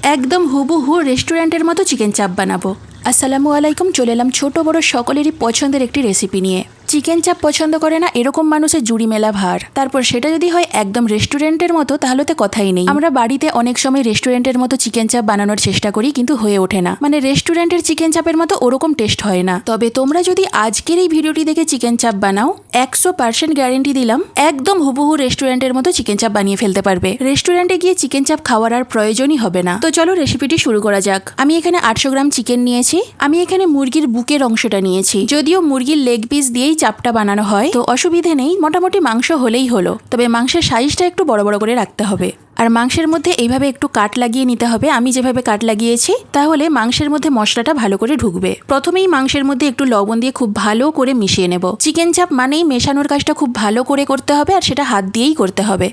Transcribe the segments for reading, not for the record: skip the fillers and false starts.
একদম হুবহু রেস্টুরেন্টের মতো চিকেন চাপ বানাবো। আসসালামু আলাইকুম, চলে এলাম ছোট বড় সকলেরই পছন্দের একটি রেসিপি নিয়ে। চিকেন চাপ পছন্দ করে না এরকম মানুষের জুড়ি মেলা ভার, তারপর সেটা যদি হয় একদম রেস্টুরেন্টের মতো তাহলে তো কথাই নেই। আমরা বাড়িতে অনেক সময় রেস্টুরেন্টের মতো চিকেন চাপ বানানোর চেষ্টা করি, কিন্তু হয়ে ওঠে না, মানে রেস্টুরেন্টের চিকেন চাপের মতো ওরকম টেস্ট হয় না। তবে তোমরা যদি আজকের এই ভিডিওটি দেখে চিকেন চাপ বানাও, 100% গ্যারেন্টি দিলাম একদম হুবহু রেস্টুরেন্টের মতো চিকেন চাপ বানিয়ে ফেলতে পারবে। রেস্টুরেন্টে গিয়ে চিকেন চাপ খাওয়ার আর প্রয়োজনই হবে না। তো চলো রেসিপিটি শুরু করা যাক। আমি এখানে 800 গ্রাম চিকেন নিয়েছি। আমি এখানে মুরগির বুকের অংশটা নিয়েছি। যদিও মুরগির লেগ পিস দিয়েই চাপটা বানানো হয়, তো অসুবিধে নেই, মোটামুটি মাংস হলেই হলো। তবে মাংসের সাইজটা একটু বড় বড় করে রাখতে হবে, আর মাংসের মধ্যে এইভাবে একটু কাট লাগিয়ে নিতে হবে। আমি যেভাবে কাট লাগিয়েছি, তাহলে মাংসের মধ্যে মশলাটা ভালো করে ঢুকবে। প্রথমেই মাংসের মধ্যে একটু লবণ দিয়ে খুব ভালো করে মিশিয়ে নেব। চিকেন চাপ মানেই মেশানোর কাজটা খুব ভালো করে করতে হবে, আর সেটা হাত দিয়েই করতে হবে।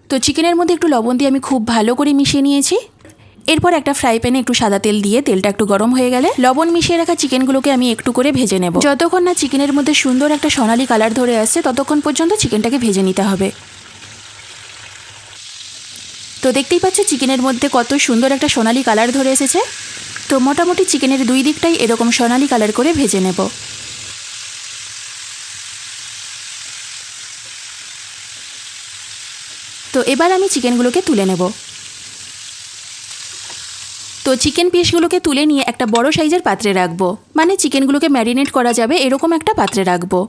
তো চিকেনের মধ্যে একটু লবণ দিয়ে আমি খুব ভালো করে মিশিয়ে নিয়েছি। এরপর একটা ফ্রাই প্যানে একটু সাদা তেল দিয়ে তেলটা একটু গরম হয়ে গেলে লবণ মিশিয়ে রাখা চিকেনগুলোকে আমি একটু করে ভেজে নেব। যতক্ষণ না চিকেনের মধ্যে সুন্দর একটা সোনালি কালার ধরে আসছে, ততক্ষণ পর্যন্ত চিকেনটাকে ভেজে নিতে হবে। তো দেখতেই পাচ্ছ চিকেনের মধ্যে কত সুন্দর একটা সোনালি কালার ধরে এসেছে। তো মোটামুটি চিকেনের দুই দিকটাই এরকম সোনালি কালার করে ভেজে নেব। তো এবার আমি চিকেনগুলোকে তুলে নেব। তো চিকেন পিসগুলোকে তুলে নিয়ে একটা বড় সাইজের পাত্রে রাখবো, মানে চিকেনগুলোকে ম্যারিনেট করা যাবে এরকম একটা পাত্রে রাখবো।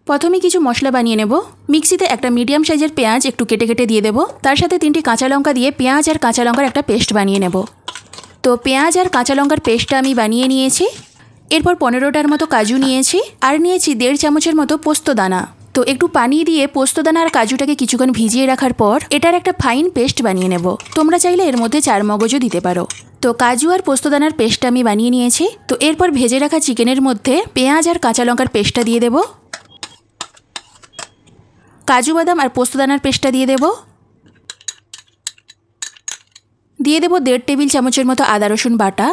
প্রথমে কিছু মশলা বানিয়ে নেব। মিক্সিতে একটা মিডিয়াম সাইজের পেঁয়াজ একটু কেটে কেটে দিয়ে দেবো। তার সাথে 3টি কাঁচা লঙ্কা দিয়ে পেঁয়াজ আর কাঁচা লঙ্কার একটা পেস্ট বানিয়ে নেব। তো পেঁয়াজ আর কাঁচা লঙ্কার পেস্টটা আমি বানিয়ে নিয়েছি। এরপর 15টার মতো কাজু নিয়েছি, আর নিয়েছি 1.5 চামচের মতো পোস্ত দানা। তো একটু পানি দিয়ে পোস্তদানা আর কাজুটাকে কিছুক্ষণ ভিজিয়ে রাখার পর এটার একটা ফাইন পেস্ট বানিয়ে নেব। তোমরা চাইলে এর মধ্যে 4 মগজও দিতে পারো। তো কাজু আর পোস্তদানার পেস্টটা আমি বানিয়ে নিয়েছি। তো এরপর ভেজে রাখা চিকেনের মধ্যে পেঁয়াজ আর কাঁচা লঙ্কার পেস্টটা দিয়ে দেব। কাজু বাদাম আর পোস্তদানার পেস্টটা দিয়ে দেব। দিয়ে দেব 1.5 টেবিল চামচের মতো আদা রসুন বাটা।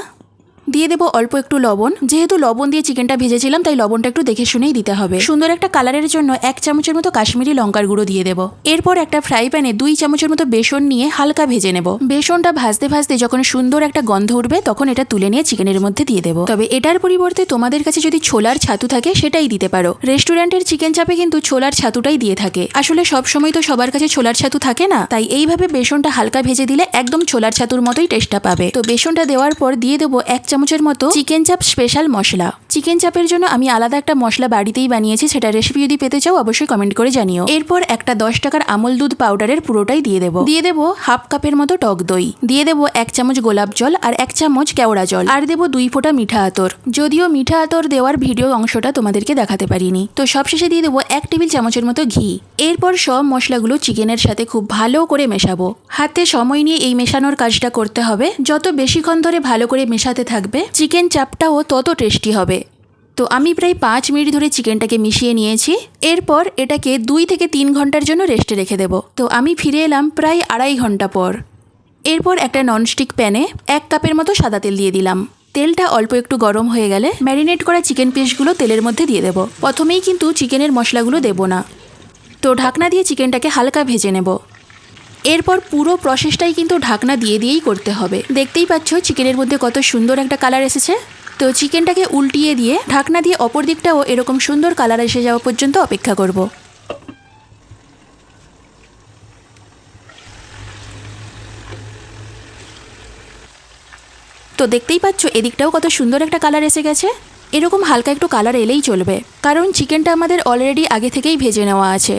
দিয়ে দেবো অল্প একটু লবণ। যেহেতু লবণ দিয়ে চিকেনটা ভেজেছিলাম, তাই লবণটা একটু দেখে শুনেই দিতে হবে। সুন্দর একটা কালারের জন্য 1 চামচের মতো কাশ্মীরি লঙ্কার গুঁড়ো দিয়ে দেবো। এরপর একটা ফ্রাই প্যানে 2 চামচের মতো বেসন নিয়ে হালকা ভেজে নেব। বেসনটা ভাজতে ভাজতে যখন সুন্দর একটা গন্ধ উঠবে, তখন এটা তুলে নিয়ে চিকেনের মধ্যে দিয়ে দেবো। তবে এটার পরিবর্তে তোমাদের কাছে যদি ছোলার ছাতু থাকে, সেটাই দিতে পারো। রেস্টুরেন্টের চিকেন চাপে কিন্তু ছোলার ছাতুটাই দিয়ে থাকে। আসলে সব সময় তো সবার কাছে ছোলার ছাতু থাকে না, তাই এইভাবে বেসনটা হালকা ভেজে দিলে একদম ছোলার ছাতুর মতোই টেস্টটা পাবে। তো বেসনটা দেওয়ার পর দিয়ে দেবো 1 চামচের মতো চিকেন চাপ স্পেশাল মশলা। চিকেন চাপের জন্য আমি আলাদা একটা মশলা বাড়িতেই বানিয়েছি, সেটা রেসিপি যদি পেতে চাও অবশ্যই কমেন্ট করে জানিও। এরপর একটা 10 টাকার আমল দুধ পাউডারের পুরোটাই দিয়ে দেবো। দিয়ে দেবো 1/2 কাপের মতো টক দই। দিয়ে দেবো 1 চামচ গোলাপ জল আর 1 চামচ কেওড়া জল, আর দেবো 2 ফোঁটা মিঠা আতর। যদিও মিঠা আতর দেওয়ার ভিডিও অংশটা তোমাদেরকে দেখাতে পারিনি। তো সবশেষে দিয়ে দেবো 1 টেবিল চামচের মতো ঘি। এরপর সব মশলাগুলো চিকেনের সাথে খুব ভালো করে মেশাবো। হাতে সময় নিয়ে এই মেশানোর কাজটা করতে হবে। যত বেশিক্ষণ ধরে ভালো করে মেশাতে থাকবে, চিকেন চাপটাও তত টেস্টি হবে। তো আমি প্রায় 5 মিনিট ধরে চিকেনটাকে মিশিয়ে নিয়েছি। এরপর এটাকে 2 থেকে 3 ঘন্টার জন্য রেস্টে রেখে দেব। তো আমি ফিরে এলাম প্রায় 2.5 ঘন্টা পর। এরপর একটা ননস্টিক প্যানে 1 কাপের মতো সাদা তেল দিয়ে দিলাম। তেলটা অল্প একটু গরম হয়ে গেলে ম্যারিনেট করা চিকেন পিসগুলো তেলের মধ্যে দিয়ে দেব। প্রথমেই কিন্তু চিকেনের মশলাগুলো দেব না। তো ঢাকনা দিয়ে চিকেনটাকে হালকা ভেজে নেব। এরপর পুরো প্রসেসটাই কিন্তু ঢাকনা দিয়ে দিয়েই করতে হবে। দেখতেই পাচ্ছ চিকেনের মধ্যে কত সুন্দর একটা কালার এসেছে। তো চিকেনটাকে উল্টিয়ে দিয়ে ঢাকনা দিয়ে অপর দিকটাও এরকম সুন্দর কালার এসে যাওয়া পর্যন্ত অপেক্ষা করব। তো দেখতেই পাচ্ছ এদিকটাও কত সুন্দর একটা কালার এসে গেছে। এরকম হালকা একটু কালার এলেই চলবে, কারণ চিকেনটা আমাদের অলরেডি আগে থেকেই ভেজে নেওয়া আছে।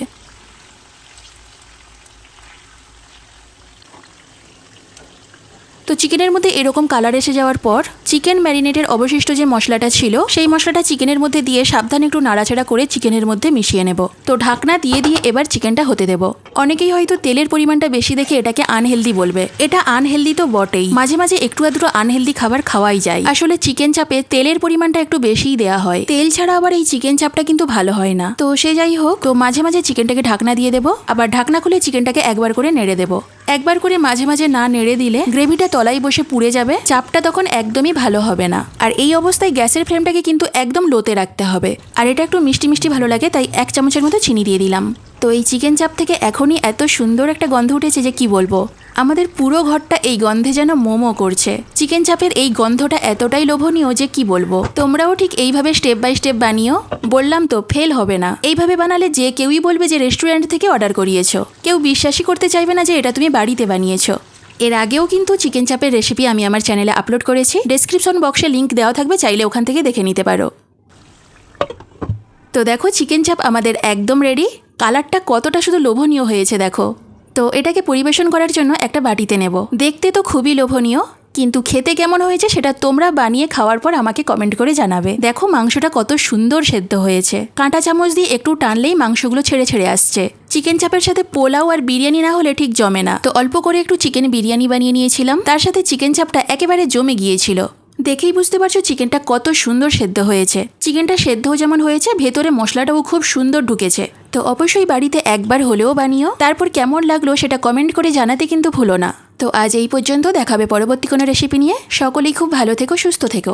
তো চিকেনের মধ্যে এরকম কালার এসে যাওয়ার পর চিকেন ম্যারিনেটের অবশিষ্ট যে মশলাটা ছিল, সেই মশলাটা চিকেনের মধ্যে দিয়ে সাবধানে একটু নাড়াচাড়া করে চিকেনের মধ্যে মিশিয়ে নেব। তো ঢাকনা দিয়ে দিয়ে এবার চিকেনটা হতে দেব। অনেকেই হয়তো তেলের পরিমাণটা বেশি দেখে এটাকে আনহেলদি বলবে। এটা আনহেলদি তো বটেই, মাঝে মাঝে একটু আধটু আনহেলদি খাবার খাওয়াই যায়। আসলে চিকেন চাপে তেলের পরিমাণটা একটু বেশিই দেওয়া হয়। তেল ছাড়া আবার এই চিকেন চাপটা কিন্তু ভালো হয় না। তো সে যাই হোক, তো মাঝে মাঝে চিকেনটাকে ঢাকনা দিয়ে দেবো, আবার ঢাকনা খুলে চিকেনটাকে একবার করে নেড়ে দেবো। একবার করে মাঝে মাঝে না নেড়ে দিলে গ্রেভিটা তলায় বসে পুড়ে যাবে, চাপটা তখন একদমই ভালো হবে না। আর এই অবস্থায় গ্যাসের ফ্লেমটাকে কিন্তু একদম লোতে রাখতে হবে। আর এটা একটু মিষ্টি মিষ্টি ভালো লাগে, তাই 1 চামচের মতো চিনি দিয়ে দিলাম। তো এই চিকেন চাপ থেকে এখনই এত সুন্দর একটা গন্ধ উঠেছে যে কি বলবো। আমাদের পুরো ঘরটা এই গন্ধে যেন মোমো করছে। চিকেন চাপের এই গন্ধটা এতটাই লোভনীয় যে কি বলবো। তোমরাও ঠিক এইভাবে স্টেপ বাই স্টেপ বানিও, বললাম তো ফেল হবে না। এইভাবে বানালে যে কেউই বলবে যে রেস্টুরেন্ট থেকে অর্ডার করিয়েছো, কেউ বিশ্বাসই করতে চাইবে না যে এটা তুমি বাড়িতে বানিয়েছো। এর আগেও কিন্তু চিকেন চাপের রেসিপি আমি আমার চ্যানেলে আপলোড করেছি, ডেসক্রিপশন বক্সে লিঙ্ক দেওয়া থাকবে, চাইলে ওখান থেকে দেখে নিতে পারো। তো দেখো চিকেন চাপ আমাদের একদম রেডি। কালারটা কতটা শুধু লোভনীয় হয়েছে দেখো। তো এটাকে পরিবেশন করার জন্য একটা বাটিতে নেব। দেখতে তো খুবই লোভনীয়, কিন্তু খেতে কেমন হয়েছে সেটা তোমরা বানিয়ে খাওয়ার পর আমাকে কমেন্ট করে জানাবে। দেখো মাংসটা কত সুন্দর সেদ্ধ হয়েছে, কাঁটা চামচ দিয়ে একটু টানলেই মাংসগুলো ছেড়ে ছেড়ে আসছে। চিকেন চাপের সাথে পোলাও আর বিরিয়ানি না হলে ঠিক জমে না, তো অল্প করে একটু চিকেন বিরিয়ানি বানিয়ে নিয়েছিলাম, তার সাথে চিকেন চাপটা একেবারে জমে গিয়েছিল। দেখেই বুঝতে পারছো চিকেনটা কত সুন্দর সেদ্ধ হয়েছে। চিকেনটা সেদ্ধও যেমন হয়েছে, ভেতরে মশলাটাও খুব সুন্দর ঢুকেছে। তো অবশ্যই বাড়িতে একবার হলেও বানিও, তারপর কেমন লাগলো সেটা কমেন্ট করে জানাতে কিন্তু ভুলো না। তো আজ এই পর্যন্ত, দেখাবে পরবর্তী কোনো রেসিপি নিয়ে। সকলেই খুব ভালো থেকো, সুস্থ থেকো।